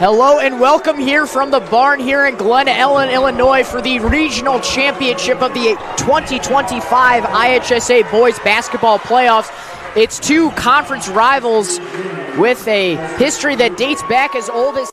Hello and welcome here from the barn here in Glen Ellen, Illinois for the regional championship of the 2025 IHSA boys basketball playoffs. It's two conference rivals with a history that dates back as old as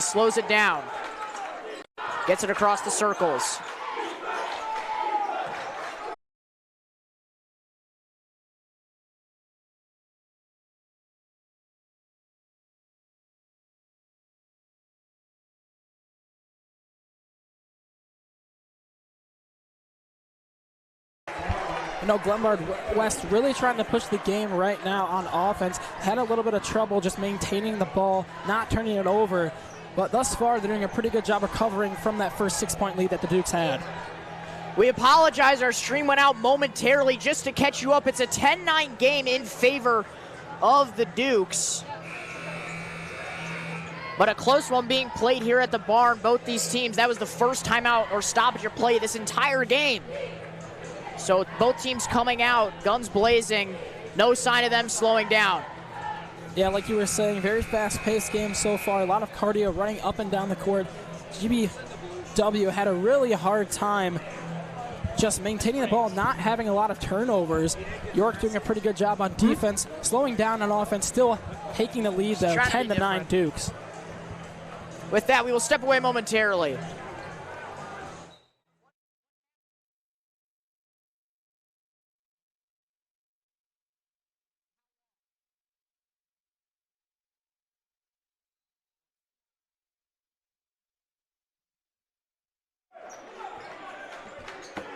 slows it down. Gets it across the circles. You know, Glenbard West really trying to push the game right now on offense. Had a little bit of trouble just maintaining the ball, not turning it over. But thus far, they're doing a pretty good job recovering from that first 6-point lead that the Dukes had. We apologize. Our stream went out momentarily just to catch you up. It's a 10-9 game in favor of the Dukes. But a close one being played here at the barn. Both these teams, that was the first timeout or stoppage of play this entire game. So both teams coming out, guns blazing, no sign of them slowing down. Yeah, like you were saying, very fast-paced game so far. A lot of cardio running up and down the court. GBW had a really hard time just maintaining the ball, not having a lot of turnovers. York doing a pretty good job on defense, slowing down on offense, still taking the lead, though, 10-9 Dukes. With that, we will step away momentarily.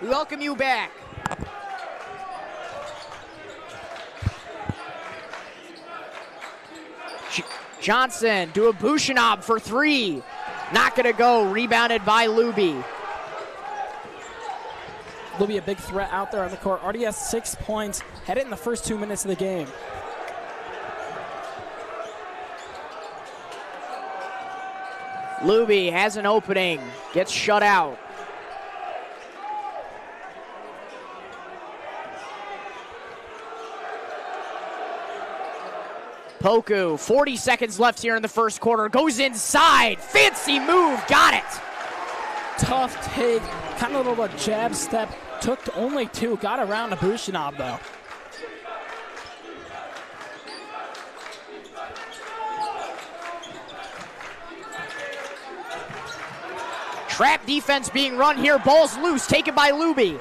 We welcome you back. Johnson to a Bushinab for three. Not gonna go, rebounded by Luby. Luby a big threat out there on the court. Already has 6 points, had it in the first 2 minutes of the game. Luby has an opening, gets shut out. Poku, 40 seconds left here in the first quarter, goes inside, fancy move, got it. Tough take, kind of a little jab step, took only 2, got around Bushinab though. Trap defense being run here, ball's loose, taken by Luby.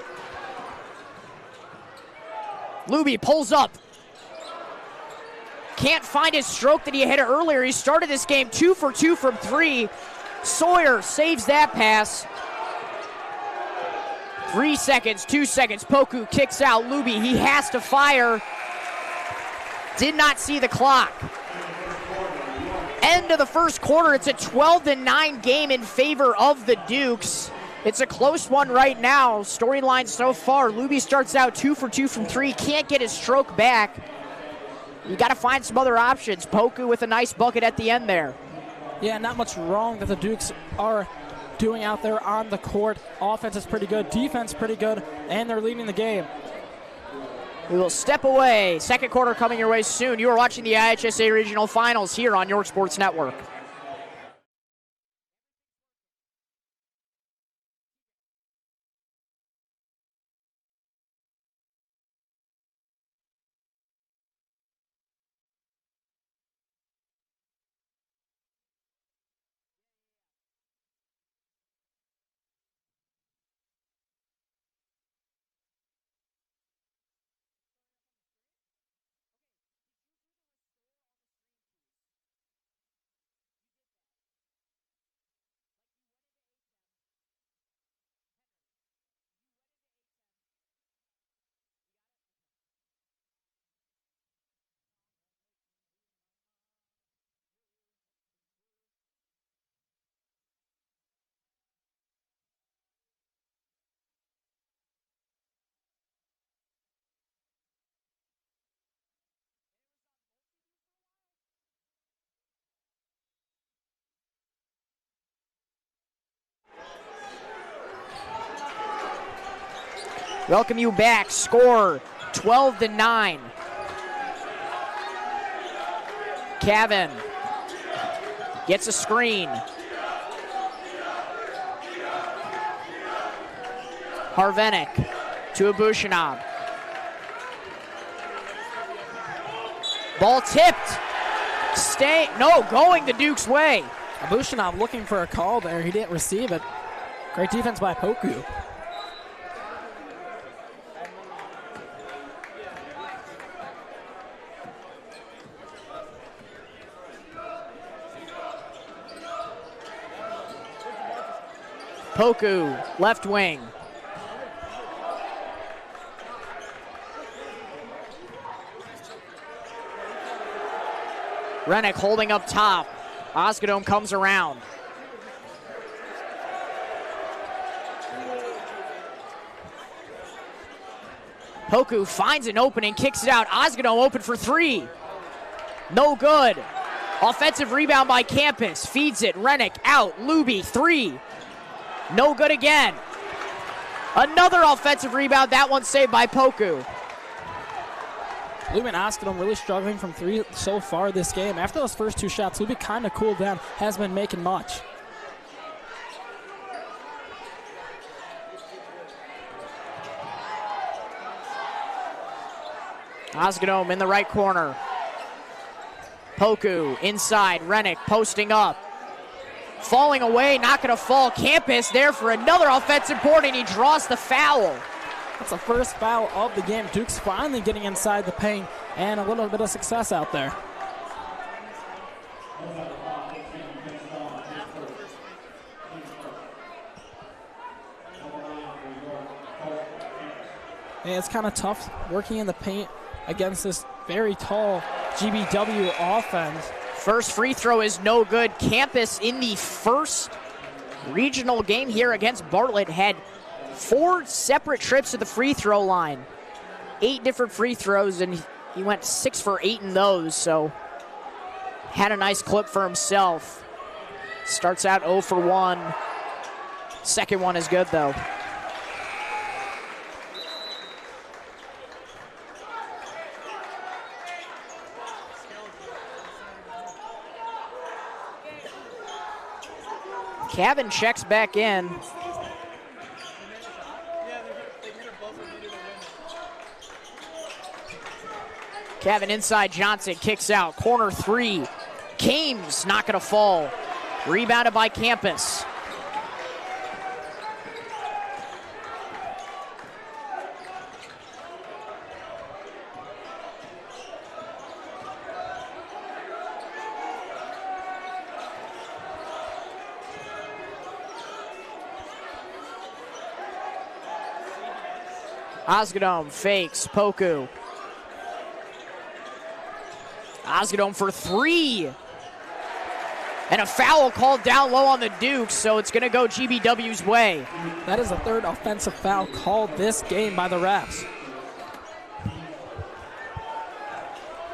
Luby pulls up. Can't find his stroke that he had earlier. He started this game 2 for 2 from 3. Sawyer saves that pass. 3 seconds, 2 seconds. Poku kicks out. Luby, he has to fire. Did not see the clock. End of the first quarter. It's a 12-9 game in favor of the Dukes. It's a close one right now. Storyline so far. Luby starts out 2 for 2 from 3. Can't get his stroke back. You got to find some other options. Poku with a nice bucket at the end there. Yeah, not much wrong that the Dukes are doing out there on the court. Offense is pretty good, defense pretty good, and they're leading the game. We will step away. Second quarter coming your way soon. You are watching the IHSA Regional Finals here on York Sports Network. Welcome you back. Score 12-9. Cavan gets a screen. Harvenik to Bushinab. Ball tipped. Going the Duke's way. Abushinov looking for a call there. He didn't receive it. Great defense by Poku. Poku, left wing. Rennick holding up top. Osgadome comes around. Poku finds an opening, kicks it out. Osgadome open for three. No good. Offensive rebound by Campus. Feeds it. Rennick out. Luby, three. No good again. Another offensive rebound. That one saved by Poku. Luby and Osgadome really struggling from three so far this game. After those first two shots, Luby kind of cooled down, hasn't been making much. Osgadome in the right corner. Poku inside. Rennick posting up. Falling away, not going to fall. Campus there for another offensive board, and he draws the foul. That's the first foul of the game. Duke's finally getting inside the paint and a little bit of success out there. And it's kind of tough working in the paint against this very tall GBW offense. First free throw is no good. Campus in the first regional game here against Bartlett had 4 separate trips to the free throw line. 8 different free throws, and he went 6 for 8 in those, so had a nice clip for himself. Starts out 0 for 1. Second one is good, though. Cavan checks back in. Cavan inside, Johnson kicks out. Corner three. Kames not going to fall. Rebounded by Campus. Osgadome fakes. Poku. Osgadome for three. And a foul called down low on the Dukes, so it's going to go GBW's way. That is the third offensive foul called this game by the refs.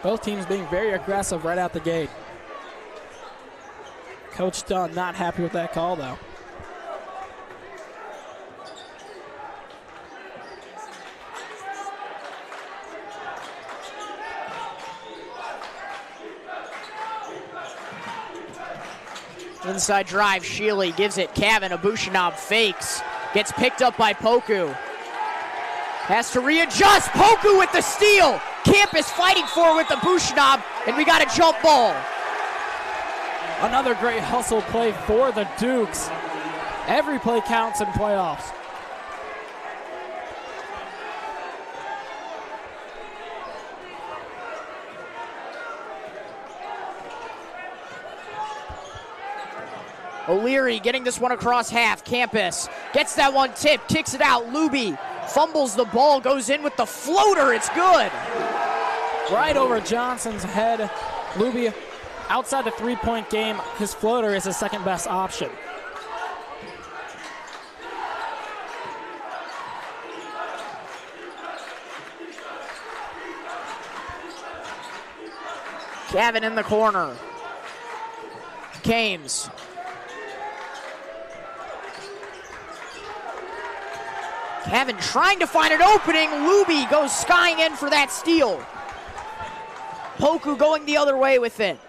Both teams being very aggressive right out the gate. Coach Dunn not happy with that call, though. Inside drive, Shealy gives it. Cavan, Abushinov fakes. Gets picked up by Poku. Has to readjust. Poku with the steal. Campus fighting for it with Abushinov, and we got a jump ball. Another great hustle play for the Dukes. Every play counts in playoffs. O'Leary getting this one across half. Campus gets that one tipped, kicks it out. Luby fumbles the ball, goes in with the floater. It's good. Right over Johnson's head. Luby outside the three-point game. His floater is his second best option. Cavan in the corner. Kames. Cavan trying to find an opening. Luby goes skying in for that steal. Poku going the other way with it.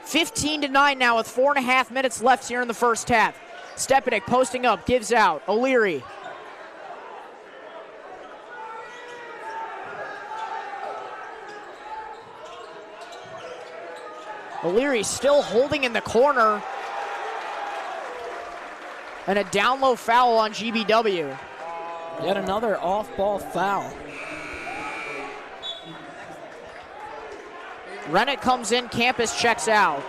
15-9 now with 4.5 minutes left here in the first half. Stepanek posting up, gives out. O'Leary. O'Leary still holding in the corner. And a down low foul on GBW. Yet another off-ball foul. Rennick comes in, Campus checks out.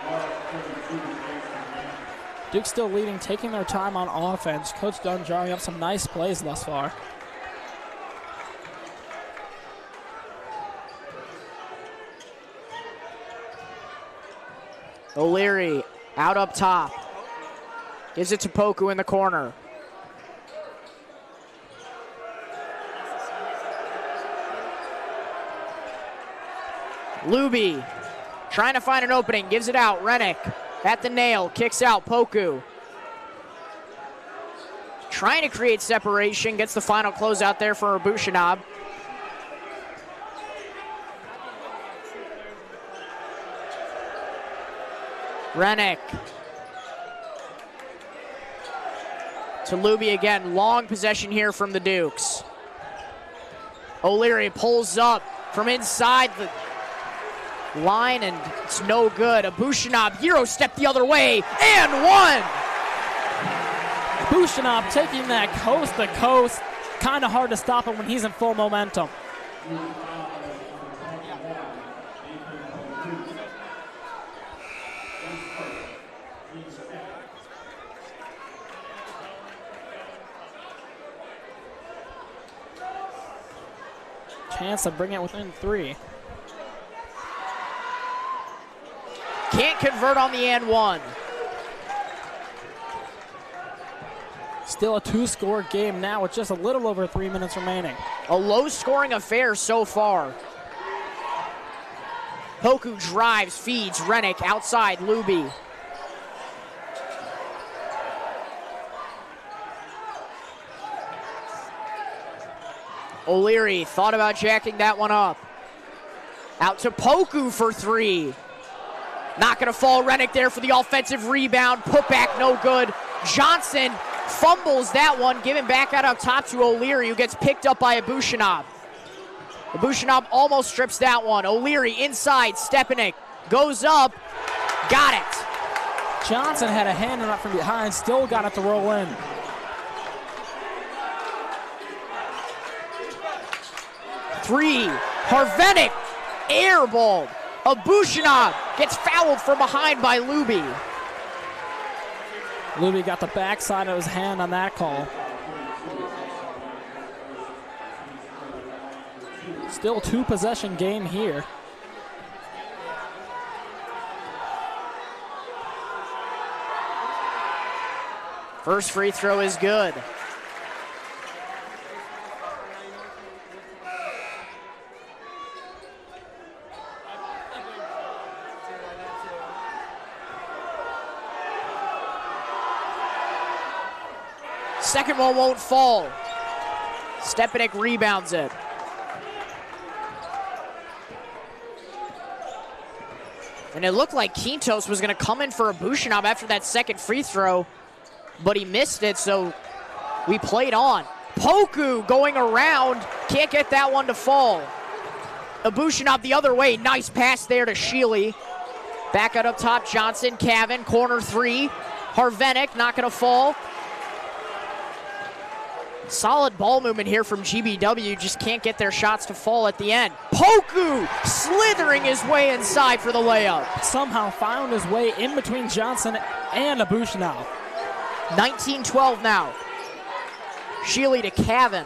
Duke still leading, taking their time on offense. Coach Dunn drawing up some nice plays thus far. O'Leary out up top. Gives it to Poku in the corner. Luby trying to find an opening, gives it out. Rennick at the nail, kicks out. Poku trying to create separation, gets the final closeout there for Abushanab. Rennick to Luby again. Long possession here from the Dukes. O'Leary pulls up from inside the line, and it's no good. Abushanab Euro step the other way, and one! Abushanab taking that coast to coast. Kind of hard to stop him when he's in full momentum. Chance to bring it within 3. Can't convert on the and one. Still a 2-score game now with just a little over 3 minutes remaining. A low-scoring affair so far. Poku drives, feeds, Rennick outside, Luby. O'Leary thought about jacking that one up. Out to Poku for 3. Not going to fall. Rennick there for the offensive rebound. Put back, no good. Johnson fumbles that one, giving back out up top to O'Leary, who gets picked up by Abushanab. Abushanab almost strips that one. O'Leary inside. Stepanek goes up. Got it. Johnson had a hand on it from behind. Still got it to roll in. Three. Harvenick airballed. Abushanab gets fouled from behind by Luby. Luby got the backside of his hand on that call. Still 2-possession game here. First free throw is good. Second one won't fall. Stepanek rebounds it. And it looked like Quintos was going to come in for Abushanab after that second free throw, but he missed it, so we played on. Poku going around, can't get that one to fall. Abushanab the other way, nice pass there to Sheely. Back out up top, Johnson, Cavan, corner 3. Harvenick, not going to fall. Solid ball movement here from GBW, just can't get their shots to fall at the end. Poku slithering his way inside for the layup. Somehow found his way in between Johnson and Abushanab. 19-12 now. Sheely to Cavan.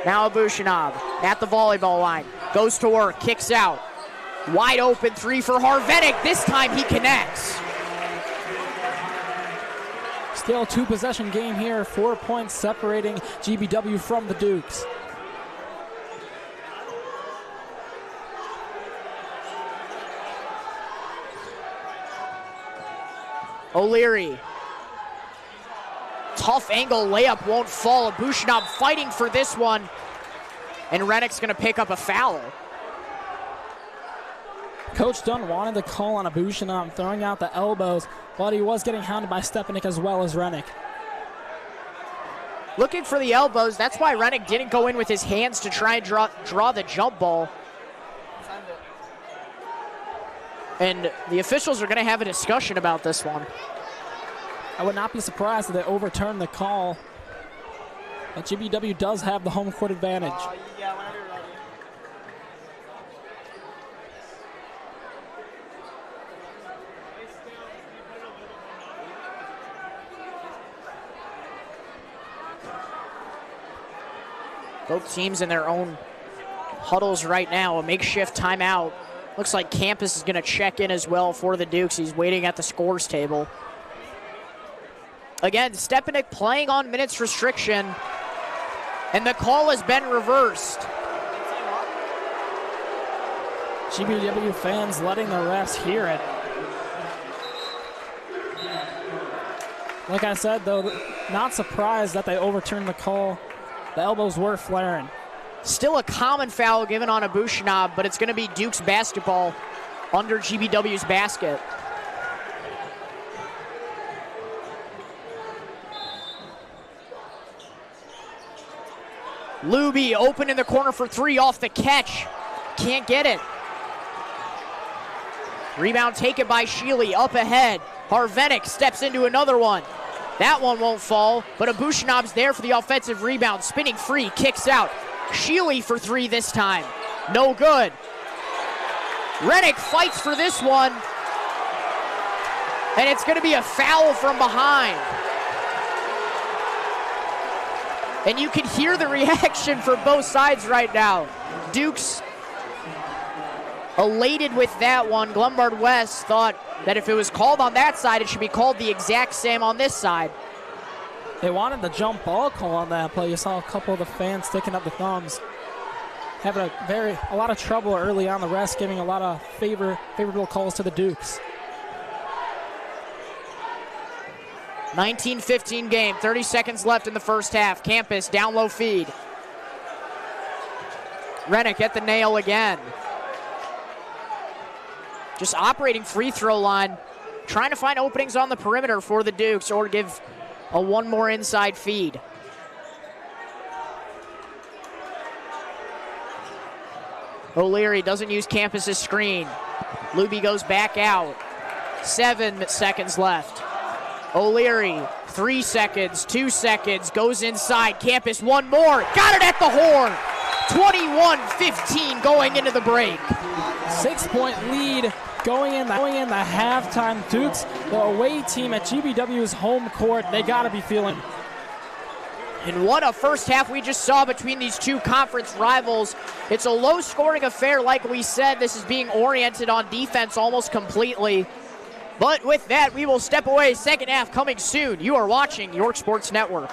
Now Abushanab at the volleyball line. Goes to work, kicks out. Wide open 3 for Harvenick. This time he connects. Still a 2-possession game here, 4 points separating GBW from the Dukes. O'Leary. Tough angle layup won't fall. Abushanab fighting for this one. And Rennick's going to pick up a foul. Coach Dunn wanted the call on Abushanab, throwing out the elbows, but he was getting hounded by Stepanek as well as Rennick. Looking for the elbows. That's why Rennick didn't go in with his hands to try and draw the jump ball. And the officials are going to have a discussion about this one. I would not be surprised if they overturn the call. But GBW does have the home court advantage. Yeah, whenever you're ready. Both teams in their own huddles right now. A makeshift timeout. Looks like Campus is going to check in as well for the Dukes. He's waiting at the scores table. Again, Stepanek playing on minutes restriction, and the call has been reversed. GBW fans letting the refs hear it. Like I said, though, not surprised that they overturned the call. The elbows were flaring. Still a common foul given on Abushinab, but it's going to be Duke's basketball under GBW's basket. Luby open in the corner for three off the catch. Can't get it. Rebound taken by Sheely, up ahead. Harvenik steps into another one. That one won't fall, but Abushinab's there for the offensive rebound. Spinning free, kicks out. Sheely for three this time. No good. Rennick fights for this one, and it's going to be a foul from behind. And you can hear the reaction from both sides right now. Duke's elated with that one. Glenbard West thought that if it was called on that side, it should be called the exact same on this side. They wanted the jump ball call on that play. You saw a couple of the fans sticking up the thumbs. Having a lot of trouble early on. The rest giving a lot of favorable calls to the Dukes. 19-15 game, 30 seconds left in the first half. Campus down low feed. Rennick at the nail again. Just operating free throw line, trying to find openings on the perimeter for the Dukes or give a one more inside feed. O'Leary doesn't use Campus's screen. Luby goes back out. 7 seconds left. O'Leary, 3 seconds, 2 seconds, goes inside. Campus, one more. Got it at the horn. 21-15 going into the break. 6-point lead going in the halftime. Dukes, the away team at GBW's home court, they got to be feeling. And what a first half we just saw between these two conference rivals. It's a low-scoring affair, like we said. This is being oriented on defense almost completely. But with that, we will step away. Second half coming soon. You are watching York Sports Network.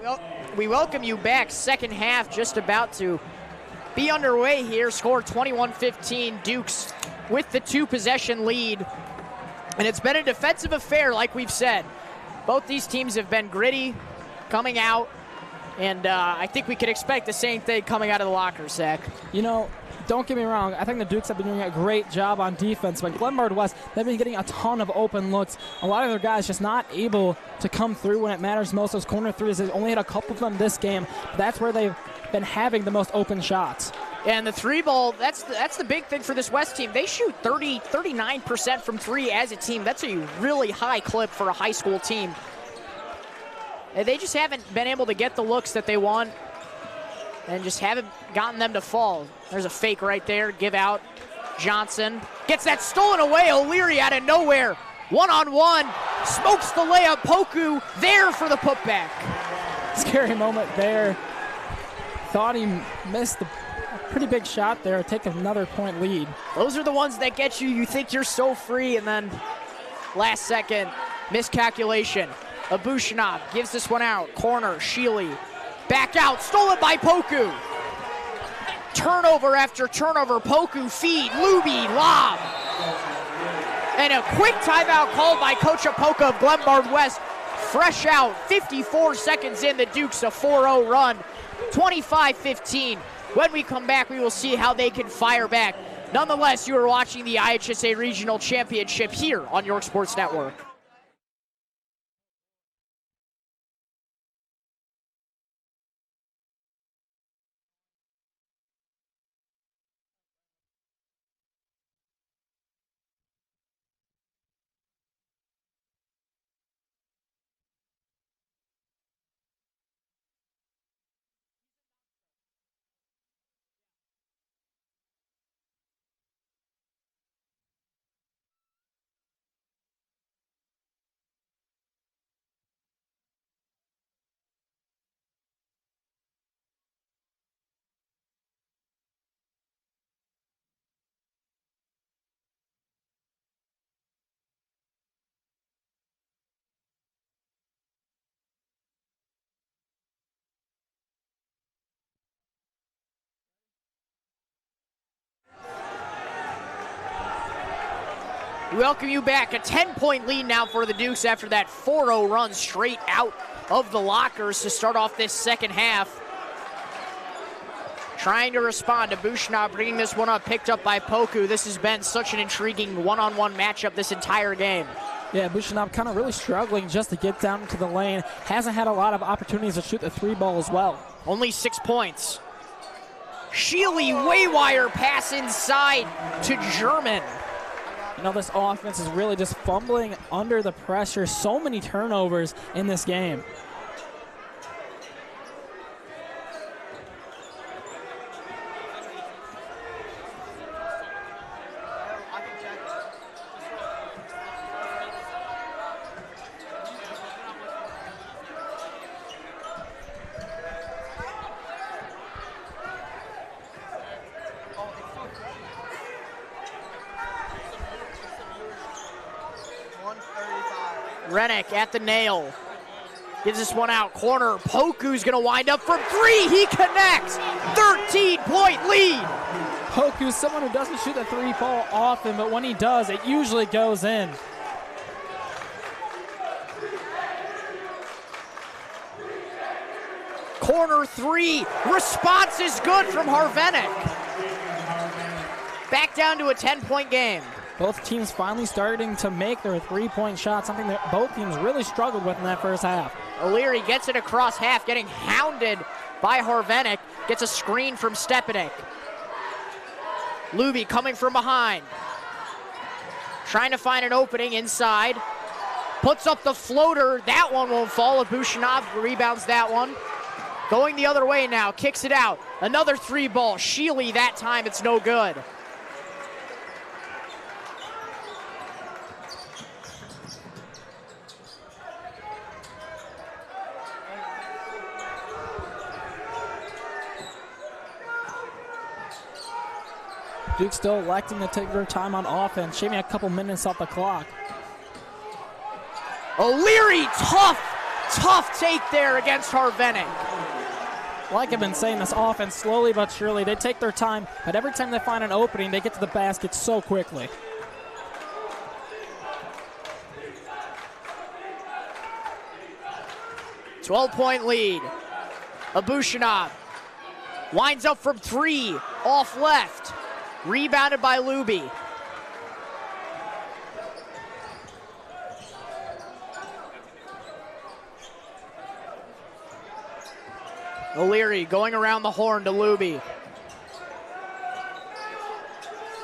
Well, we welcome you back. Second half just about to be underway here. Score 21-15. Dukes with the 2-possession lead. And it's been a defensive affair, like we've said. Both these teams have been gritty coming out. And I think we could expect the same thing coming out of the locker, Zach. You know, don't get me wrong. I think the Dukes have been doing a great job on defense, but Glenbard West, they've been getting a ton of open looks. A lot of their guys just not able to come through when it matters most. Those corner threes, they've only hit a couple of them this game. But that's where they've been having the most open shots. And the three ball, that's the big thing for this West team. They shoot 39% from three as a team. That's a really high clip for a high school team. And they just haven't been able to get the looks that they want and just haven't gotten them to fall. There's a fake right there, give out. Johnson gets that stolen away. O'Leary out of nowhere. One-on-one, smokes the layup. Poku there for the putback. Scary moment there. Thought he missed a pretty big shot there, take another point lead. Those are the ones that get you. You think you're so free, and then last second miscalculation. Abushinov gives this one out. Corner, Sheely. Back out, stolen by Poku. Turnover after turnover. Poku feed, Luby, lob. And a quick timeout called by Coach Apoka of Glenbard West. Fresh out, 54 seconds in, the Dukes a 4-0 run. 25-15. When we come back, we will see how they can fire back. Nonetheless, you are watching the IHSA Regional Championship here on York Sports Network. We welcome you back. A 10-point lead now for the Dukes after that 4-0 run straight out of the lockers to start off this second half. Trying to respond to Bushnab, bringing this one up, picked up by Poku. This has been such an intriguing one-on-one matchup this entire game. Yeah, Bushnab kind of really struggling just to get down into the lane. Hasn't had a lot of opportunities to shoot the three ball as well. Only 6 points. Sheely, waywire pass inside to German. You know, this offense is really just fumbling under the pressure. So many turnovers in this game. Renick at the nail. Gives this one out. Corner. Poku's going to wind up from three. He connects. 13-point lead. Poku's someone who doesn't shoot the three ball often, but when he does, it usually goes in. Corner three. Response is good from Harvenick. Back down to a 10-point game. Both teams finally starting to make their three-point shots, something that both teams really struggled with in that first half. O'Leary gets it across half, getting hounded by Harvenick. Gets a screen from Stepanek. Luby coming from behind. Trying to find an opening inside. Puts up the floater. That one won't fall. Abushinov rebounds that one. Going the other way now. Kicks it out. Another three ball. Sheely that time. It's no good. Duke still electing to take their time on offense, shaving a couple minutes off the clock. O'Leary, tough Tough take there against Harvenik. Like I've been saying, this offense, slowly but surely, they take their time, but every time they find an opening, they get to the basket so quickly. .12-point lead. Abushinov winds up from 3, off left. Rebounded by Luby. O'Leary going around the horn to Luby.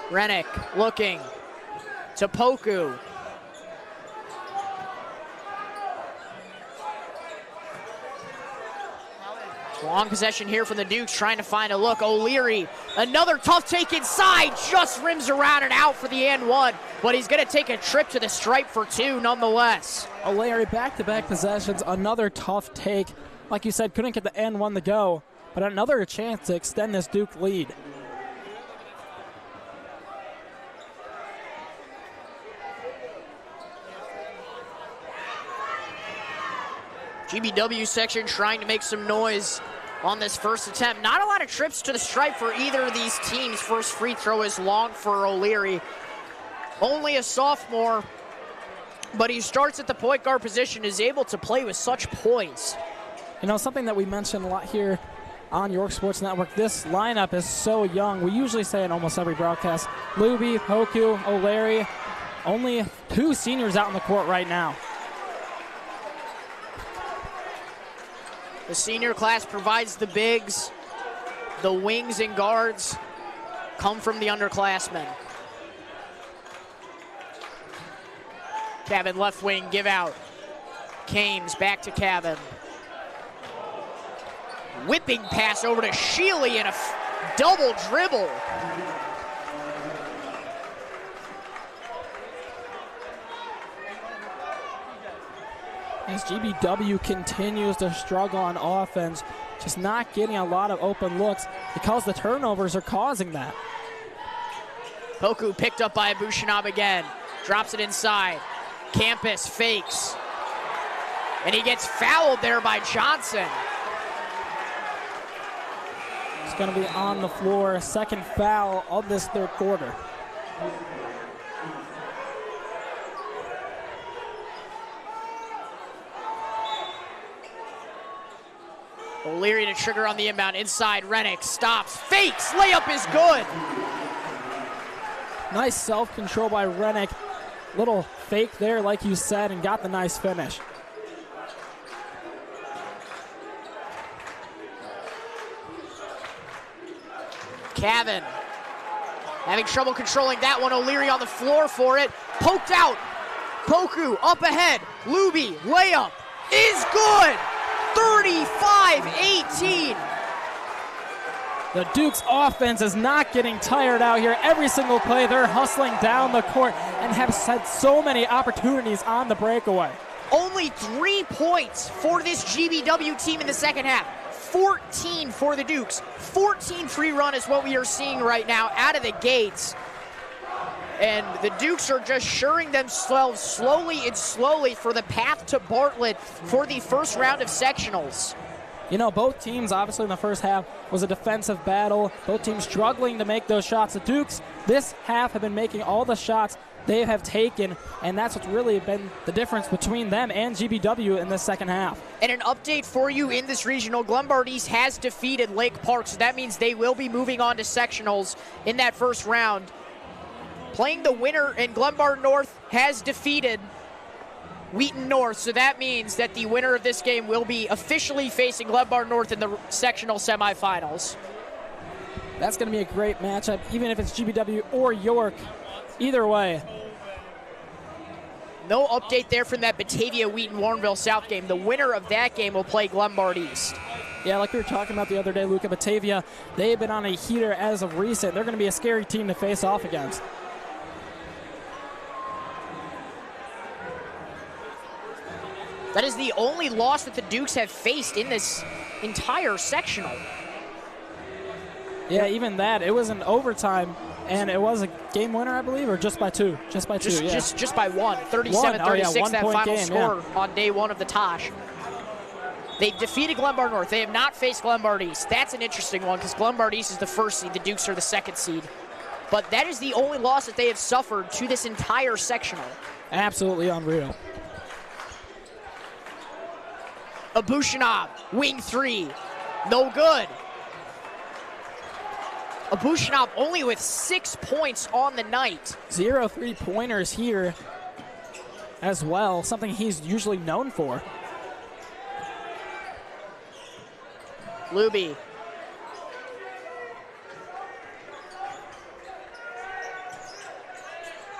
Rennick looking to Poku. Long possession here from the Dukes, trying to find a look. O'Leary, another tough take inside, just rims around and out for the and one, but he's going to take a trip to the stripe for 2 nonetheless. O'Leary, back-to-back possessions, another tough take. Like you said, couldn't get the and one to go, but another chance to extend this Duke lead. GBW section trying to make some noise on this first attempt. Not a lot of trips to the stripe for either of these teams. First free throw is long for O'Leary. Only a sophomore, but he starts at the point guard position, is able to play with such poise. You know, something that we mentioned a lot here on York Sports Network, this lineup is so young. We usually say in almost every broadcast, Luby, Poku, O'Leary, only 2 seniors out on the court right now. The senior class provides the bigs. The wings and guards come from the underclassmen. Cabin left wing, give out. Kames back to Cabin. Whipping pass over to Shealy and a double dribble. As GBW continues to struggle on offense, just not getting a lot of open looks because the turnovers are causing that. Poku picked up by Abushinov again. Drops it inside. Campus fakes. And he gets fouled there by Johnson. It's going to be on the floor. Second foul of this third quarter. O'Leary to trigger on the inbound. Inside, Rennick stops, fakes, layup is good. Nice self-control by Rennick. Little fake there, like you said, and got the nice finish. Cavan having trouble controlling that one. O'Leary on the floor for it. Poked out. Poku up ahead. Luby, layup is good. 35-18. The Duke's offense is not getting tired out here. Every single play, they're hustling down the court and have had so many opportunities on the breakaway. Only 3 points for this GBW team in the second half. 14 for the Dukes. 14 free run is what we are seeing right now out of the gates. And the Dukes are just shoring themselves slowly for the path to Bartlett for the first round of sectionals. You know, both teams, obviously in the first half, was a defensive battle. Both teams struggling to make those shots. The Dukes, this half, have been making all the shots they have taken, and that's what's really been the difference between them and GBW in the second half. And an update for you in this regional, Glenbard East has defeated Lake Park, so that means they will be moving on to sectionals in that first round. Playing the winner in Glenbard North has defeated Wheaton North, so that means that the winner of this game will be officially facing Glenbard North in the sectional semifinals. That's going to be a great matchup, even if it's GBW or York. Either way. No update there from that Batavia-Wheaton-Warrenville South game. The winner of that game will play Glenbard East. Yeah, like we were talking about the other day, Luca, Batavia, they've been on a heater as of recent. They're going to be a scary team to face off against. That is the only loss that the Dukes have faced in this entire sectional. Yeah, even that. It was an overtime, and it was a game winner, I believe, or just by 2? Just by 2, just by 1. 37-36, that final game, score on day 1 of the Tosh. They've defeated Glenbard North. They have not faced Glenbard East. That's an interesting one because Glenbard East is the first seed. The Dukes are the second seed. But that is the only loss that they have suffered to this entire sectional. Absolutely unreal. Abushinov, wing three. No good. Abushinov only with 6 points on the night. 0 3-pointers here as well, something he's usually known for. Luby.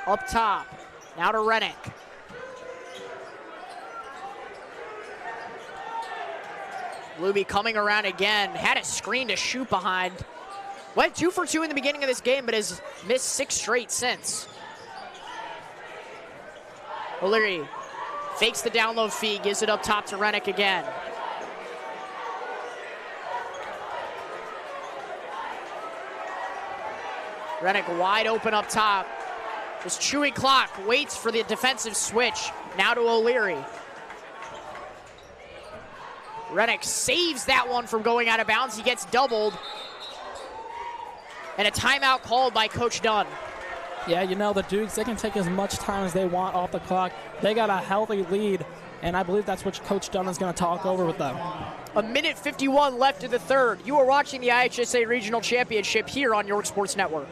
Up top. Now to Rennick. Luby coming around again. Had a screen to shoot behind. Went 2 for 2 in the beginning of this game, but has missed 6 straight since. O'Leary fakes the down low feed, gives it up top to Rennick again. Rennick wide open up top. Just chewing clock, waits for the defensive switch. Now to O'Leary. Rennick saves that one from going out of bounds. He gets doubled. And a timeout called by Coach Dunn. Yeah, you know, the Dukes, they can take as much time as they want off the clock. They got a healthy lead, and I believe that's what Coach Dunn is going to talk over with them. A minute 51 left in the third. You are watching the IHSA Regional Championship here on York Sports Network.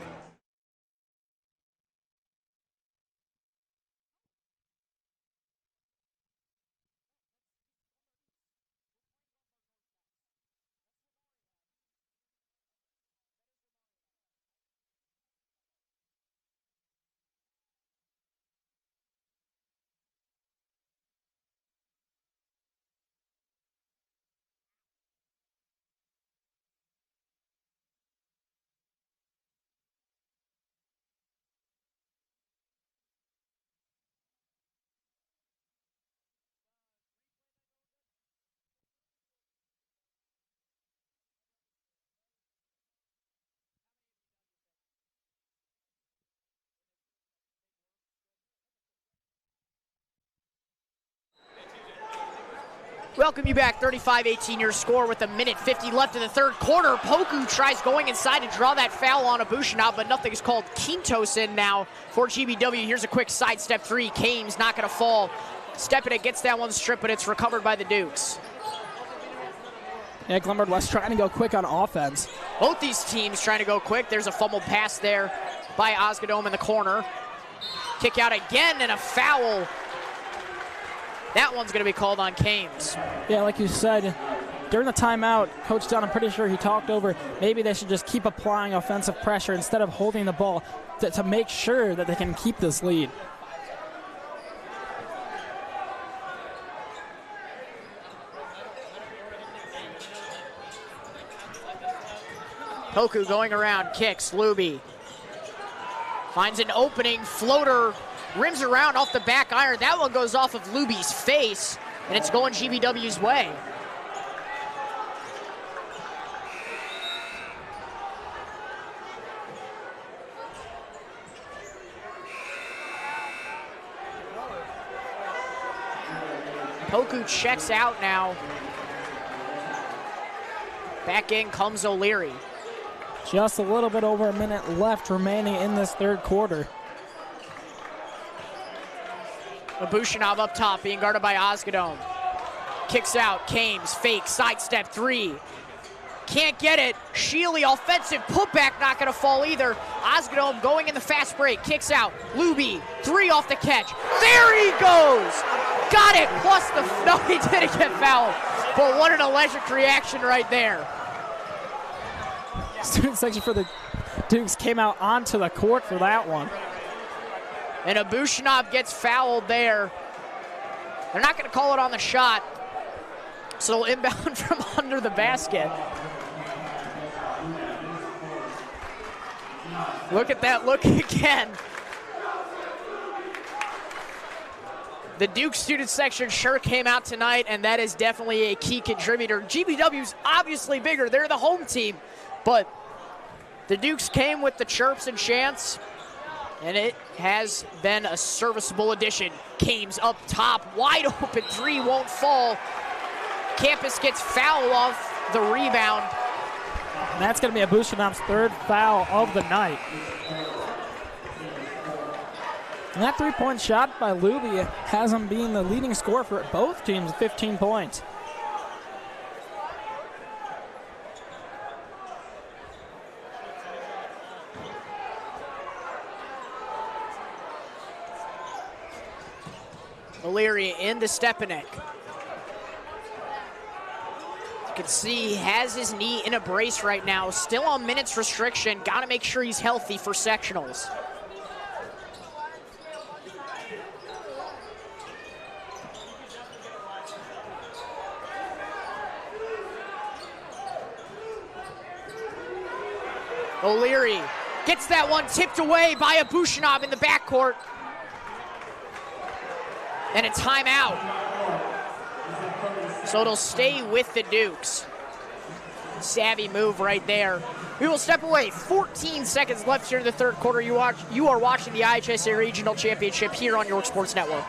Welcome you back, 35-18 your score with a minute 50 left in the third quarter. Poku tries going inside to draw that foul on Abushinov, but nothing is called. Quintos in now for GBW. Here's a quick sidestep three. Kames not going to fall. Stepping it, gets that one stripped, but it's recovered by the Dukes. Yeah, Glenbard West trying to go quick on offense. Both these teams trying to go quick. There's a fumbled pass there by Osgadome in the corner. Kick out again and a foul. That one's going to be called on Kames. Yeah, like you said, during the timeout, Coach Dunn, I'm pretty sure he talked over maybe they should just keep applying offensive pressure instead of holding the ball to make sure that they can keep this lead. Poku going around, kicks, Luby. Finds an opening, floater, rims around off the back iron. That one goes off of Luby's face, and it's going GBW's way. Poku checks out now. Back in comes O'Leary. Just a little bit over a minute left remaining in this third quarter. Abushinov up top, being guarded by Osgadome. Kicks out, Kames, fake, sidestep three. Can't get it. Sheely, offensive putback, not gonna fall either. Osgadome going in the fast break, kicks out. Luby, three off the catch. There he goes! Got it, plus the, no, he didn't get fouled. But what an electric reaction right there. Student section for the Dukes came out onto the court for that one. And Abushinov gets fouled there. They're not going to call it on the shot, so they'll inbound from under the basket. Look at that look again. The Duke student section sure came out tonight, and that is definitely a key contributor. GBW's obviously bigger. They're the home team. But the Dukes came with the chirps and chants, and it has been a serviceable addition. Kames up top, wide open three, won't fall. Campus gets foul off the rebound. And that's going to be Abushanam's third foul of the night. And that three-point shot by Luby has him being the leading scorer for both teams, 15 points. O'Leary into Stepanek. You can see he has his knee in a brace right now. Still on minutes restriction. Got to make sure he's healthy for sectionals. O'Leary gets that one tipped away by Abushanab in the backcourt. And a timeout. So it'll stay with the Dukes. Savvy move right there. We will step away. 14 seconds left here in the third quarter. You are watching the IHSA Regional Championship here on York Sports Network.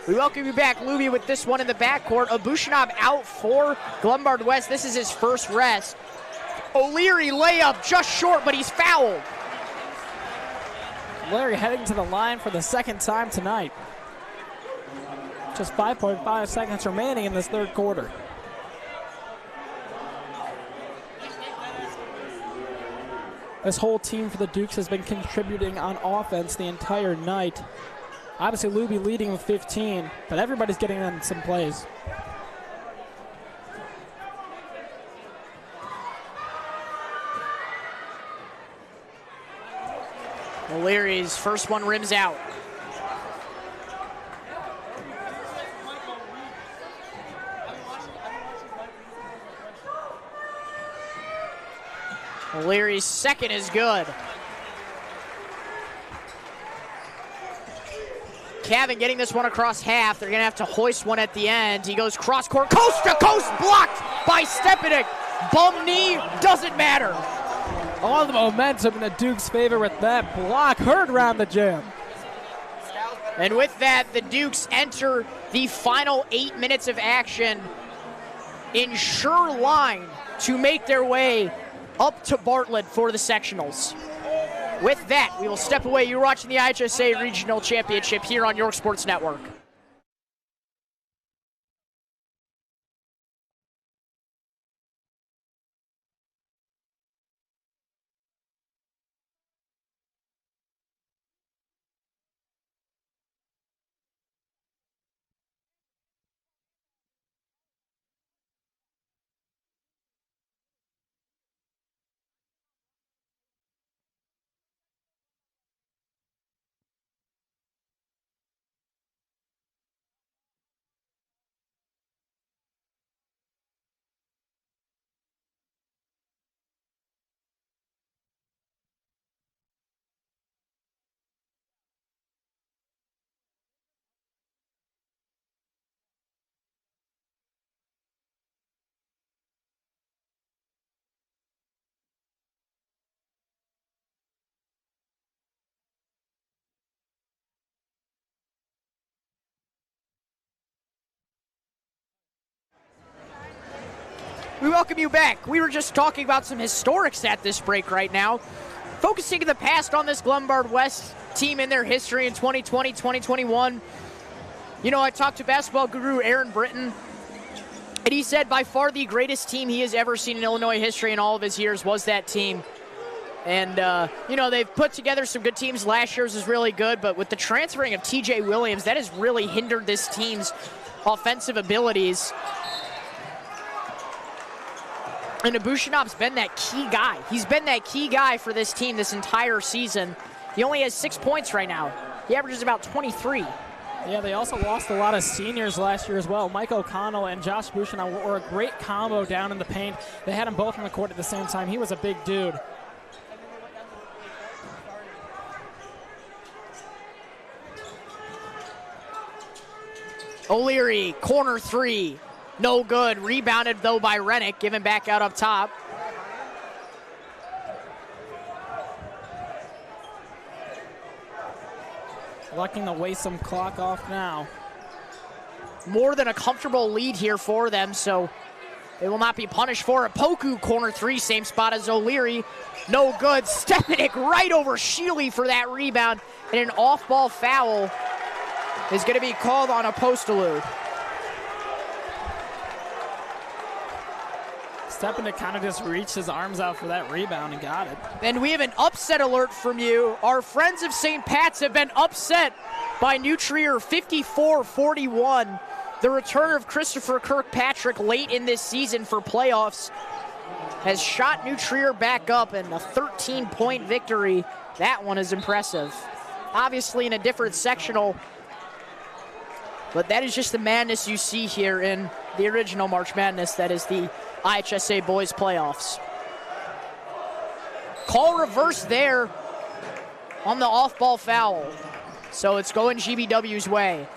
We welcome you back, Luby, with this one in the backcourt. Abushanab out for Glenbard West. This is his first rest. O'Leary layup just short, but he's fouled. O'Leary heading to the line for the second time tonight. Just 5.5 seconds remaining in this third quarter. This whole team for the Dukes has been contributing on offense the entire night. Obviously, Luby leading with 15, but everybody's getting in some plays. O'Leary's first one rims out. O'Leary's second is good. Cavan getting this one across half. They're going to have to hoist one at the end. He goes cross-court, coast-to-coast, blocked by Stepanek. Bum knee, doesn't matter. All the momentum in the Dukes' favor with that block. Heard around the gym. And with that, the Dukes enter the final 8 minutes of action in sure line to make their way up to Bartlett for the sectionals. With that, we will step away. You're watching the IHSA Regional Championship here on York Sports Network. We welcome you back. We were just talking about some historics at this break right now. Focusing in the past on this Glenbard West team in their history in 2020, 2021. You know, I talked to basketball guru Aaron Britton, and he said by far the greatest team he has ever seen in Illinois history in all of his years was that team. And, you know, they've put together some good teams. Last year's was really good, but with the transferring of TJ Williams, that has really hindered this team's offensive abilities. And Abushinab's been that key guy. He's been that key guy for this team this entire season. He only has 6 points right now. He averages about 23. Yeah, they also lost a lot of seniors last year as well. Mike O'Connell and Josh Abushinab were a great combo down in the paint. They had them both on the court at the same time. He was a big dude. O'Leary, corner three. No good. Rebounded, though, by Rennick. Given back out up top. Looking to waste some clock off now. More than a comfortable lead here for them, so they will not be punished for it. Poku, corner three, same spot as O'Leary. No good. Stepanek right over Sheely for that rebound. And an off-ball foul is going to be called on Apostolou. Stepanek kind of just reached his arms out for that rebound and got it. And we have an upset alert from you. Our friends of St. Pat's have been upset by New Trier 54-41. The return of Christopher Kirkpatrick late in this season for playoffs has shot New Trier back up in a 13-point victory. That one is impressive. Obviously in a different sectional, but that is just the madness you see here in the original March Madness. That is the IHSA Boys Playoffs. Call reverse there on the off-ball foul. So it's going GBW's way.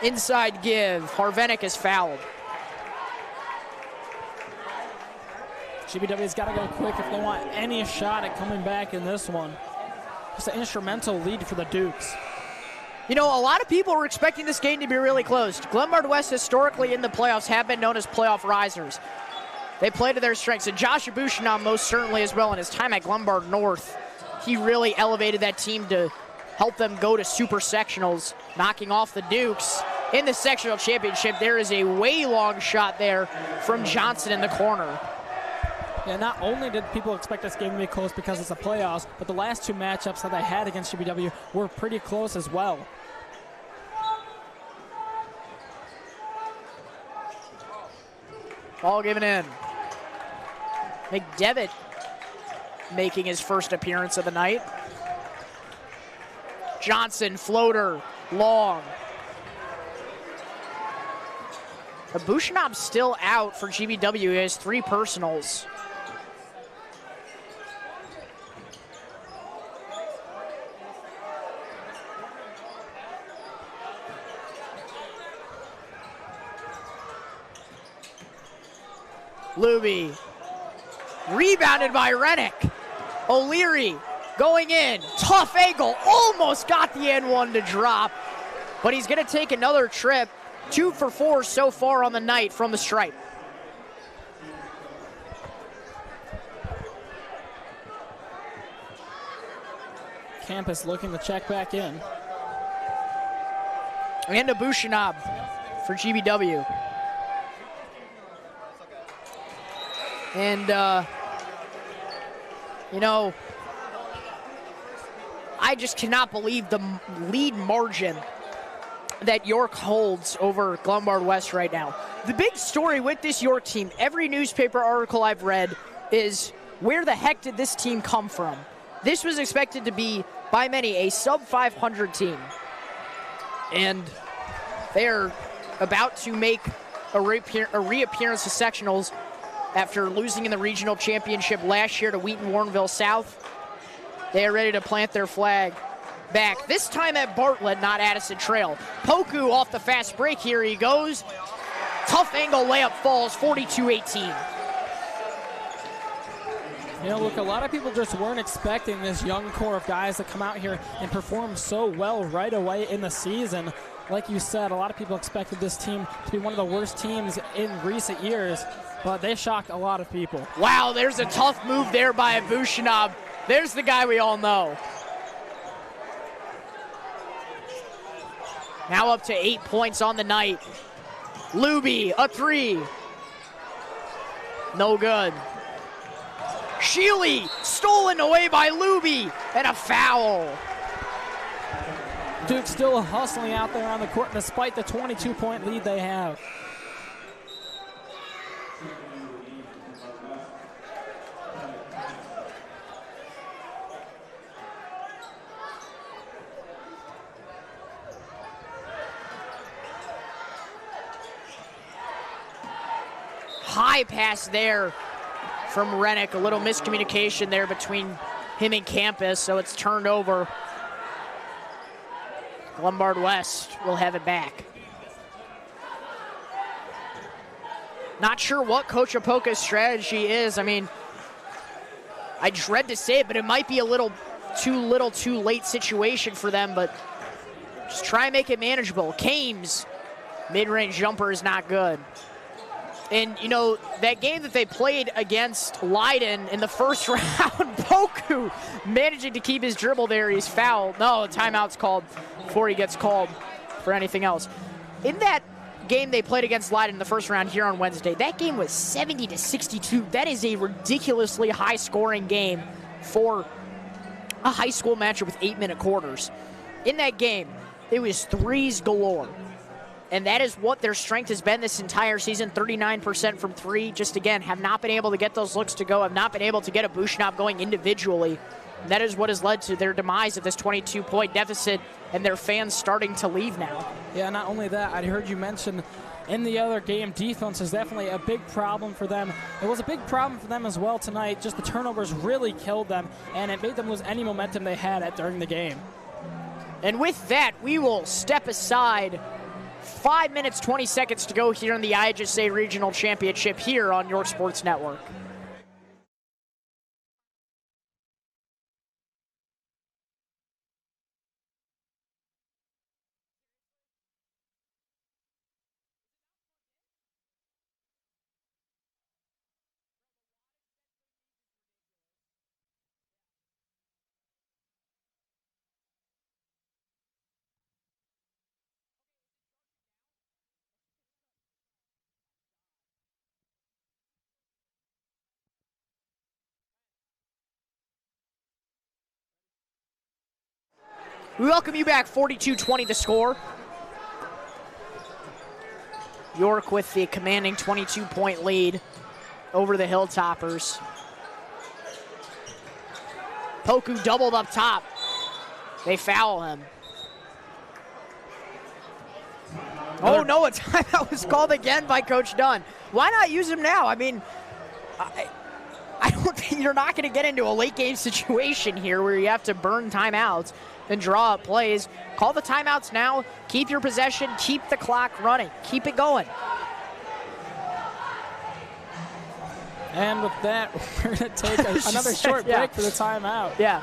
Inside give. Harvenick is fouled. GBW's got to go quick if they want any shot at coming back in this one. Just an instrumental lead for the Dukes. You know, a lot of people were expecting this game to be really close. Glenbard West historically in the playoffs have been known as playoff risers. They play to their strengths, and Josh Abushinab most certainly as well in his time at Glenbard North. He really elevated that team to help them go to super sectionals, knocking off the Dukes. In the sectional championship, there is a way long shot there from Johnson in the corner. Yeah, not only did people expect this game to be close because it's the playoffs, but the last two matchups that they had against GBW were pretty close as well. Ball given in. McDevitt making his first appearance of the night. Johnson, floater, long. Abushinab's still out for GBW. He has 3 personals. Luby, rebounded by Rennick. O'Leary going in, tough angle, almost got the N1 to drop, but he's going to take another trip. 2 for 4 so far on the night from the stripe. Campus looking to check back in. And Abushinab for GBW. And, you know, I just cannot believe the lead margin that York holds over Glenbard West right now. The big story with this York team, every newspaper article I've read, is where the heck did this team come from? This was expected to be, by many, a sub-500 team. And they're about to make a reappearance to sectionals after losing in the regional championship last year to Wheaton-Warrenville South. They are ready to plant their flag back, this time at Bartlett, not Addison Trail. Poku off the fast break, here he goes. Tough angle layup falls, 42-18. You know, look, a lot of people just weren't expecting this young core of guys to come out here and perform so well right away in the season. Like you said, a lot of people expected this team to be one of the worst teams in recent years, but they shocked a lot of people. Wow, there's a tough move there by Abushinab. There's the guy we all know. Now up to 8 points on the night Luby, a three. No good. Sheely, stolen away by Luby, and a foul. Duke still hustling out there on the court despite the 22-point lead they have. High pass there from Rennick. A little miscommunication there between him and Campus, so it's turned over. Glenbard West will have it back. Not sure what Coach Apoka's strategy is. I mean, I dread to say it, but it might be a little too late situation for them, but just try and make it manageable. Kames, mid-range jumper is not good. And, you know, that game that they played against Leiden in the first round, Poku managing to keep his dribble there. He's fouled. No, timeout's called before he gets called for anything else. In that game they played against Leiden in the first round here on Wednesday, that game was 70-62. That is a ridiculously high-scoring game for a high school matchup with 8-minute quarters. In that game, it was threes galore. And that is what their strength has been this entire season, 39% from three. Just, again, have not been able to get those looks to go, have not been able to get a Bushnab going individually. And that is what has led to their demise of this 22-point deficit and their fans starting to leave now. Yeah, not only that, I heard you mention in the other game, defense is definitely a big problem for them. It was a big problem for them as well tonight. Just the turnovers really killed them, and it made them lose any momentum they had during the game. And with that, we will step aside. 5 minutes, 20 seconds to go here in the IHSA Regional Championship here on York Sports Network. We welcome you back, 42-20 the score. York with the commanding 22-point lead over the Hilltoppers. Poku doubled up top. They foul him. Oh no, a timeout was called again by Coach Dunn. Why not use him now? I mean, I don't think you're not going to get into a late game situation here where you have to burn timeouts and draw up plays. Call the timeouts now. Keep your possession. Keep the clock running. Keep it going. And with that, we're going to take another short break for the timeout. Yeah.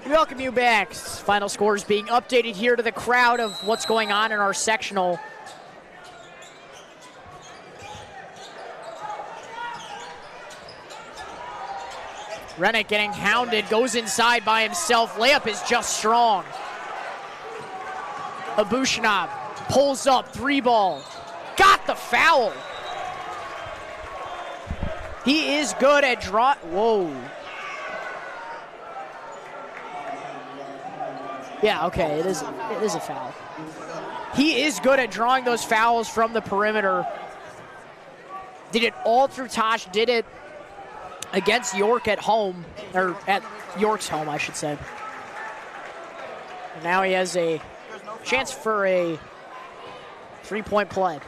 We welcome you back. Final scores being updated here to the crowd of what's going on in our sectional. Rennick getting hounded, goes inside by himself. Layup is just strong. Abushinab pulls up, three ball. Got the foul. He is good at draw. Whoa. Yeah, okay, it is a foul. He is good at drawing those fouls from the perimeter. Did it all through Tosh, did it against York at home, or at York's home, I should say. And now he has a chance for a 3-point play.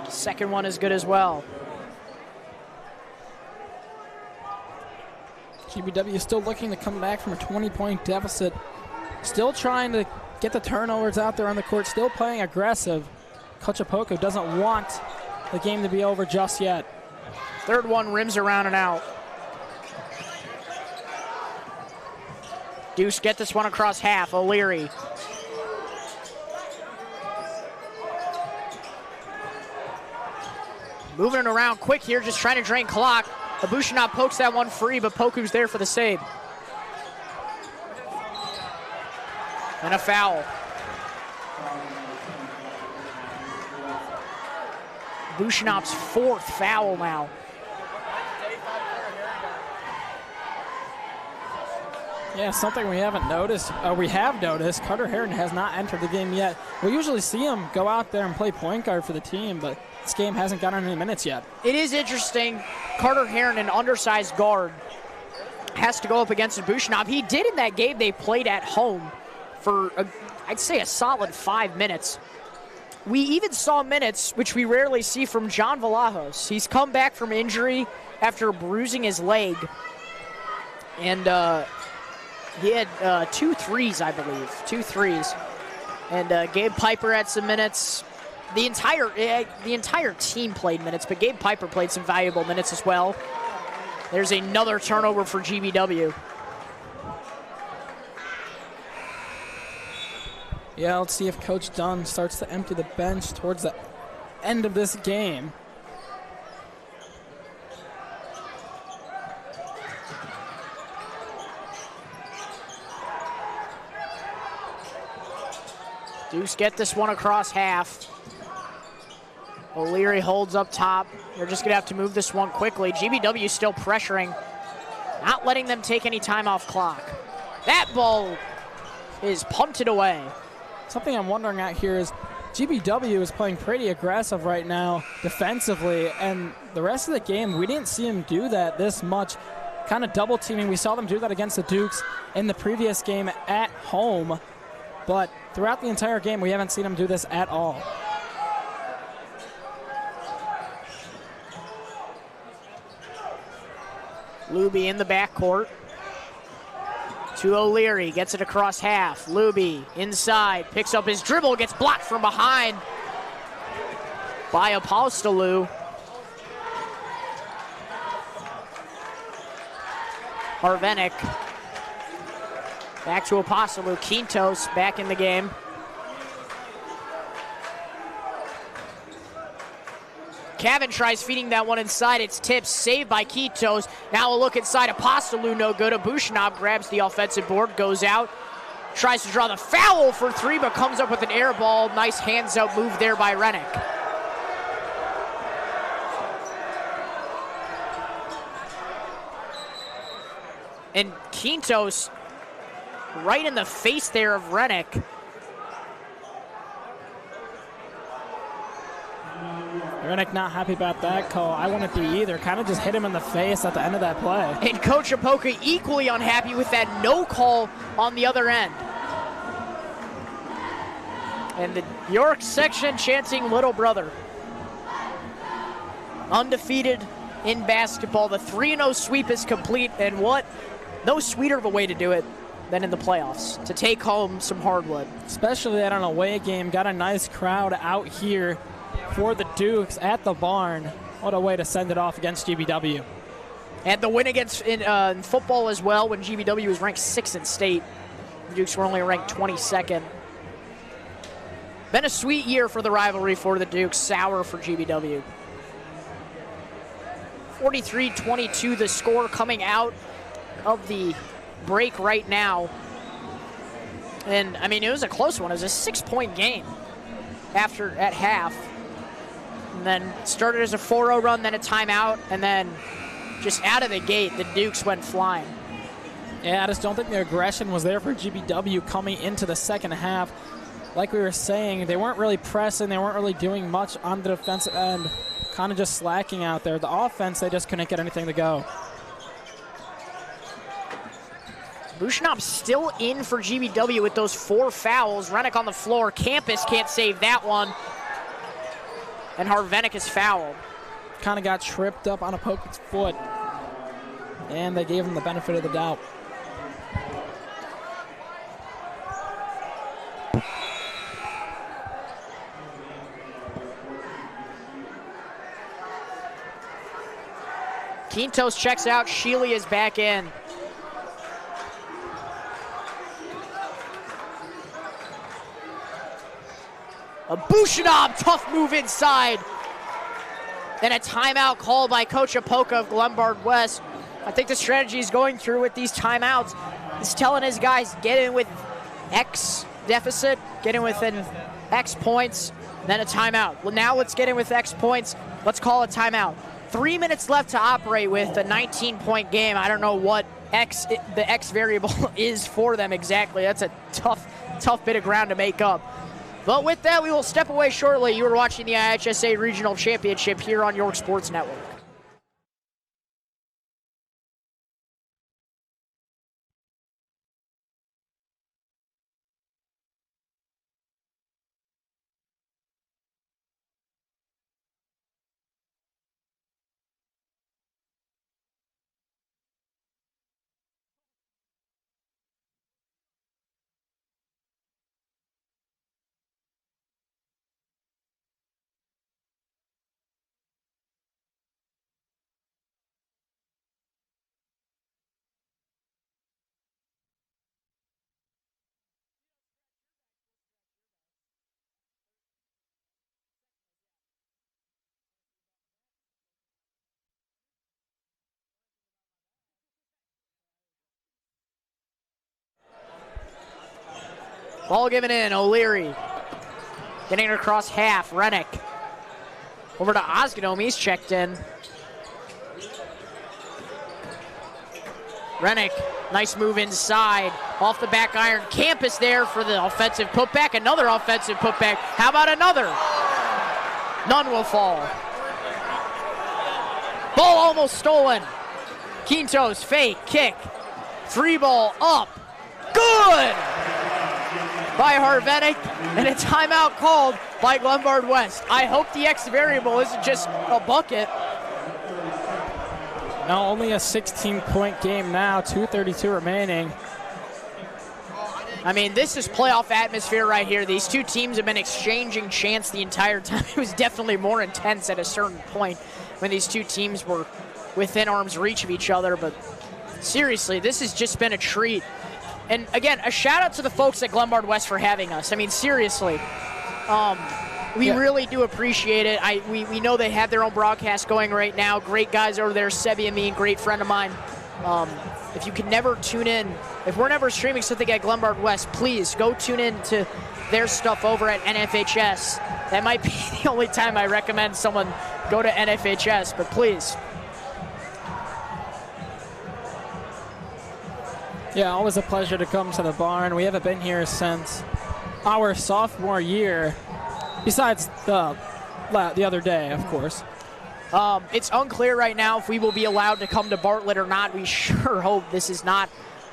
Second one is good as well. GBW is still looking to come back from a 20-point deficit. Still trying to get the turnovers out there on the court. Still playing aggressive. Coach Apoko doesn't want the game to be over just yet. Third one rims around and out. Deuce get this one across half. O'Leary. Moving it around quick here, just trying to drain clock. Abushanov pokes that one free, but Poku's there for the save. And a foul. Abushanov's fourth foul now. Yeah, something we haven't noticed. We have noticed. Carter Heron has not entered the game yet. We usually see him go out there and play point guard for the team, but this game hasn't gotten any minutes yet. It is interesting. Carter Heron, an undersized guard, has to go up against Abushanov. He did in that game they played at home for, I'd say, a solid 5 minutes. We even saw minutes, which we rarely see, from John Valajos. He's come back from injury after bruising his leg. And he had 2 threes, I believe. 2 threes. And Gabe Piper had some minutes. The entire team played minutes, but Gabe Piper played some valuable minutes as well. There's another turnover for GBW. Yeah, let's see if Coach Dunn starts to empty the bench towards the end of this game. Deuce get this one across half. O'Leary holds up top. They're just going to have to move this one quickly. GBW still pressuring, not letting them take any time off clock. That ball is punted away. Something I'm wondering out here is GBW is playing pretty aggressive right now defensively, and the rest of the game, we didn't see him do that this much. Kind of double teaming. We saw them do that against the Dukes in the previous game at home, but throughout the entire game, we haven't seen them do this at all. Luby in the backcourt. To O'Leary, gets it across half. Luby inside, picks up his dribble, gets blocked from behind by Apostolou. Harvenik back to Apostolou. Quintos back in the game. Cavan tries feeding that one inside. It's tipped, saved by Quintos. Now a look inside. Apostolou no good. Abushanov grabs the offensive board, goes out, tries to draw the foul for 3, but comes up with an air ball. Nice hands-out move there by Rennick. And Quintos right in the face there of Rennick. Rennick not happy about that call. I wouldn't be either. Kind of just hit him in the face at the end of that play. And Coach Apoka equally unhappy with that no call on the other end. And the York section chanting little brother. Undefeated in basketball. The 3-0 sweep is complete, and what? No sweeter of a way to do it than in the playoffs, to take home some hardwood. Especially at an away game. Got a nice crowd out here for the Dukes at the barn. What a way to send it off against GBW. And the win against in football as well, when GBW was ranked 6th in state. The Dukes were only ranked 22nd. Been a sweet year for the rivalry for the Dukes, sour for GBW. 43-22 the score coming out of the break right now. And, I mean, it was a close one. It was a 6-point game at half. And then started as a 4-0 run, then a timeout, and then just out of the gate, the Dukes went flying. Yeah, I just don't think the aggression was there for GBW coming into the second half. Like we were saying, they weren't really pressing. They weren't really doing much on the defensive end. Kind of just slacking out there. The offense, they just couldn't get anything to go. Bushnop still in for GBW with those 4 fouls. Rennick on the floor. Campus can't save that one. And Harvenick is fouled. Kind of got tripped up on a poke's foot. And they gave him the benefit of the doubt. Quintos checks out. Sheely is back in. A Bushnab, tough move inside. And a timeout called by Coach Apoka of Glenbard West. I think the strategy he's going through with these timeouts is telling his guys, get in with X deficit, get in within X points, then a timeout. Well, now let's get in with X points. Let's call a timeout. 3 minutes left to operate with a 19-point game. I don't know what the X variable is for them exactly. That's a tough bit of ground to make up. But with that, we will step away shortly. You are watching the IHSA Regional Championship here on York Sports Network. Ball given in, O'Leary. Getting it across half, Rennick. Over to Osgedome, he's checked in. Rennick, nice move inside. Off the back iron, Campus there for the offensive putback. Another offensive putback. How about another? None will fall. Ball almost stolen. Quintos, fake, kick. 3 ball up. Good! By Harvenick, and a timeout called by Glenbard West. I hope the X variable isn't just a bucket. No, only a 16-point game now, 2:32 remaining. I mean, this is playoff atmosphere right here. These two teams have been exchanging chants the entire time. It was definitely more intense at a certain point when these two teams were within arm's reach of each other, but seriously, this has just been a treat. And again, a shout out to the folks at Glenbard West for having us. I mean, seriously, we really do appreciate it. We know they have their own broadcast going right now. Great guys over there, Sebi and me, great friend of mine. If you can never tune in, if we're never streaming something at Glenbard West, please go tune in to their stuff over at NFHS. That might be the only time I recommend someone go to NFHS, but please. Yeah, always a pleasure to come to the barn. We haven't been here since our sophomore year, besides the other day, of course. It's unclear right now if we will be allowed to come to Bartlett or not. We sure hope this is not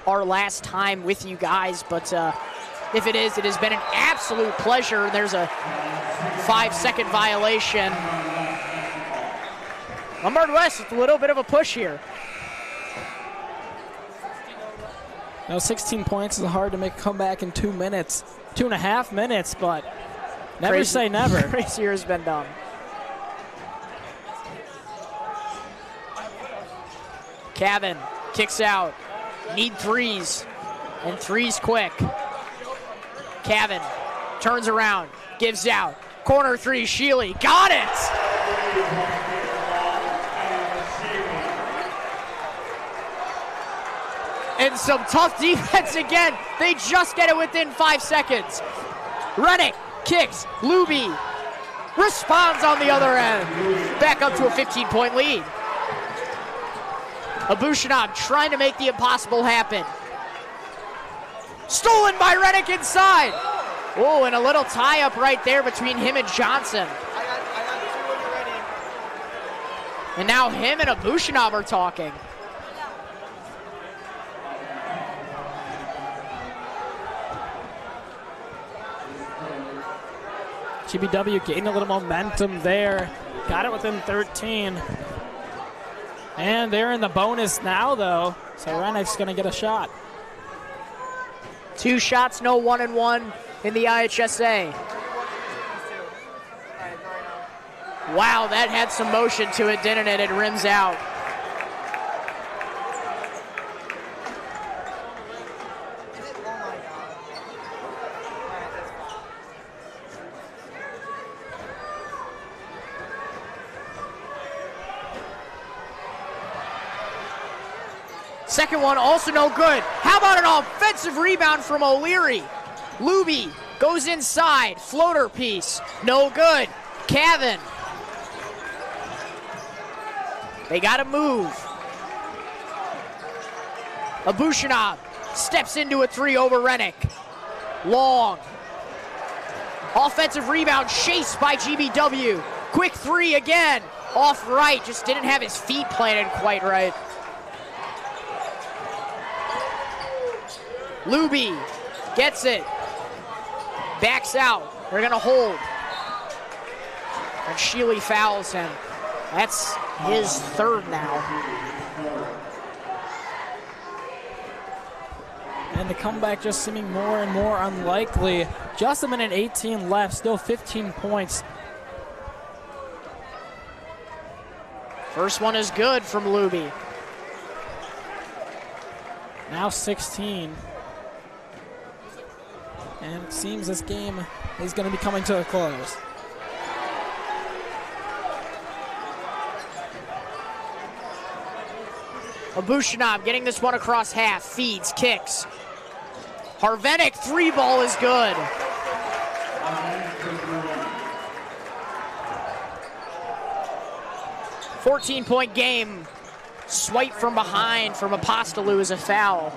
our last time with you guys, but if it is, it has been an absolute pleasure. There's a 5-second violation. Lombard West with a little bit of a push here. Now 16 points is hard to make a comeback in 2 minutes, 2.5 minutes, but never say never. Crazier has been done. Cavan kicks out. Need threes, and threes quick. Cavan turns around, gives out. Corner three, Sheely, got it! And some tough defense again. They just get it within 5 seconds. Rennick kicks, Luby responds on the other end. Back up to a 15-point lead. Abushanab trying to make the impossible happen. Stolen by Rennick inside. Oh, and a little tie-up right there between him and Johnson. I got 2 when you're ready. And now him and Abushanab are talking. GBW gained a little momentum there. Got it within 13. And they're in the bonus now, though. So Rennick's going to get a shot. 2 shots, no 1-1 in the IHSA. Wow, that had some motion to it, didn't it? It rims out. Second one, also no good. How about an offensive rebound from O'Leary? Luby goes inside, floater piece, no good. Cavan. They gotta move. Abushanov steps into a 3 over Rennick. Long. Offensive rebound chased by GBW. Quick 3 again. Off right, just didn't have his feet planted quite right. Luby gets it. Backs out. They're gonna hold. And Sheely fouls him. That's his 3rd now. And the comeback just seeming more and more unlikely. Just a minute 18 left, still 15 points. First one is good from Luby. Now 16. And it seems this game is going to be coming to a close. Abushanov getting this one across half. Feeds, kicks. Harvenick 3 ball is good. $14-point game. Swipe from behind from Apostolou is a foul.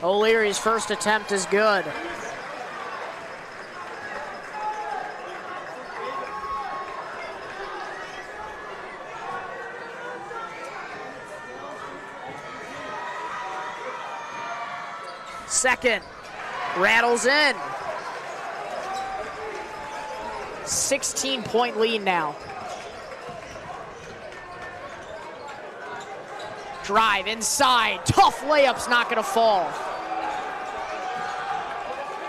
O'Leary's first attempt is good. Second, rattles in. 16-point lead now. Drive inside, tough layup's not gonna fall.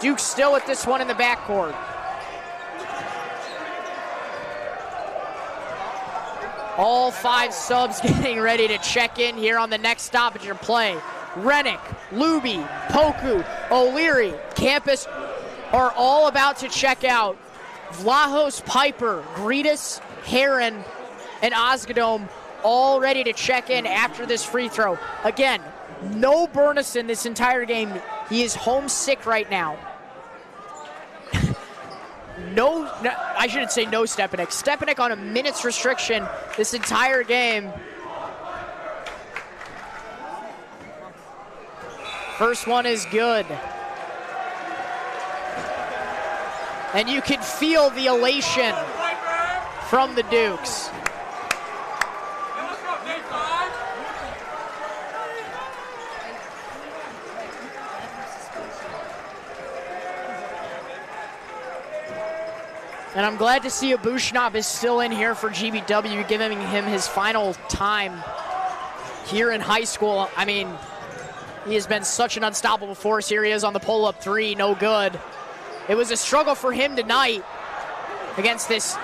Duke still with this one in the backcourt. All 5 subs getting ready to check in here on the next stoppage of play. Rennick, Luby, Poku, O'Leary, Campus are all about to check out. Vlahos, Piper, Gretus, Heron, and Osgadome all ready to check in after this free throw. Again, no Burnison this entire game. He is homesick right now. No, I shouldn't say no Stepanek. Stepanek on a minutes restriction this entire game. First one is good. And you can feel the elation from the Dukes. And I'm glad to see Abushanov is still in here for GBW, giving him his final time here in high school. I mean, he has been such an unstoppable force. Here he is on the pull-up 3, no good. It was a struggle for him tonight against this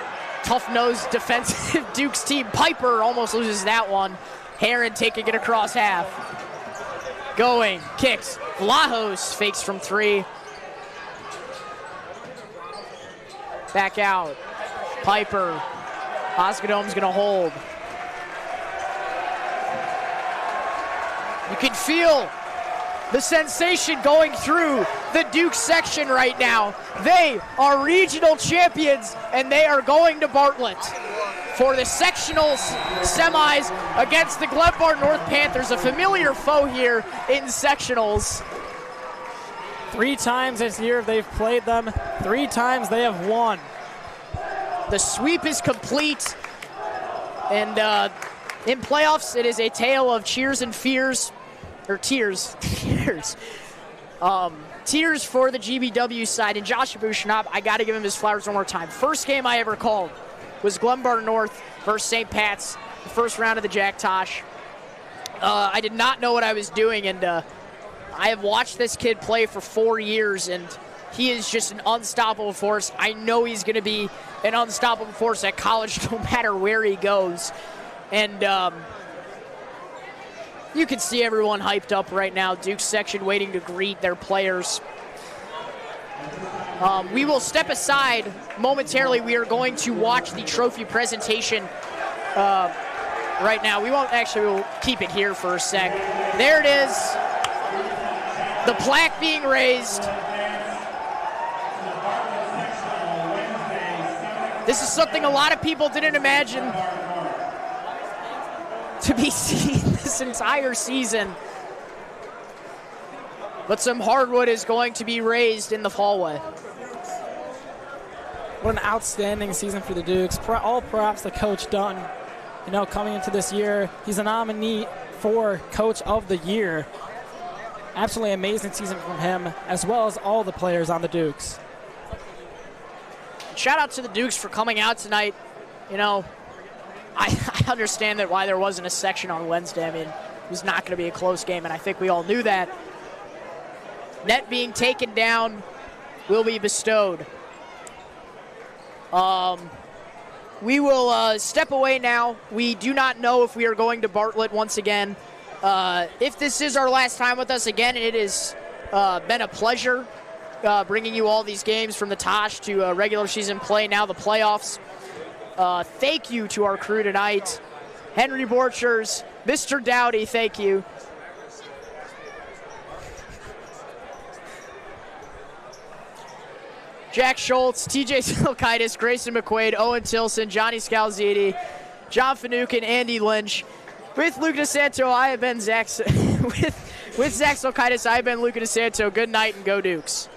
tough-nosed defensive Dukes team. Piper almost loses that one. Heron taking it across half. Going, kicks. Vlahos fakes from 3. Back out. Piper. Osgadome's gonna hold. You can feel the sensation going through the Duke section right now. They are regional champions, and they are going to Bartlett for the section. sectionals semis against the Glenbard North Panthers, a familiar foe here in sectionals. 3 times this year they've played them. 3 times they have won. The sweep is complete, and in playoffs, it is a tale of cheers and fears, or tears, tears. Tears for the GBW side, and Josh Bushnab, I got to give him his flowers one more time. First game I ever called was Glenbard North versus St. Pat's, the first round of the Jack Tosh. I did not know what I was doing, and I have watched this kid play for 4 years, and he is just an unstoppable force. I know he's going to be an unstoppable force at college no matter where he goes. And you can see everyone hyped up right now. Duke's section waiting to greet their players. We will step aside momentarily. We are going to watch the trophy presentation right now. We won't actually, we'll keep it here for a sec. There it is. The plaque being raised. This is something a lot of people didn't imagine to be seen this entire season. But some hardwood is going to be raised in the hallway. What an outstanding season for the Dukes. All props to Coach Dunn. You know, coming into this year, he's a nominee for Coach of the Year. Absolutely amazing season from him, as well as all the players on the Dukes. Shout out to the Dukes for coming out tonight. You know, I understand that why there wasn't a section on Wednesday. I mean, it was not going to be a close game, and I think we all knew that. Net being taken down will be bestowed. We will step away now. We do not know if we are going to Bartlett once again. If this is our last time with us again, it has been a pleasure bringing you all these games from the Tosh to regular season play, now the playoffs. Thank you to our crew tonight. Henry Borchers, Mr. Dowdy, thank you. Jack Schultz, TJ Silkaitis, Grayson McQuaid, Owen Tilson, Johnny Scalzitti, John Finucane, Andy Lynch. With Luca DeSanto, I have been Zach. With Zach Silkaitis, I have been Luca DeSanto. Good night and go Dukes.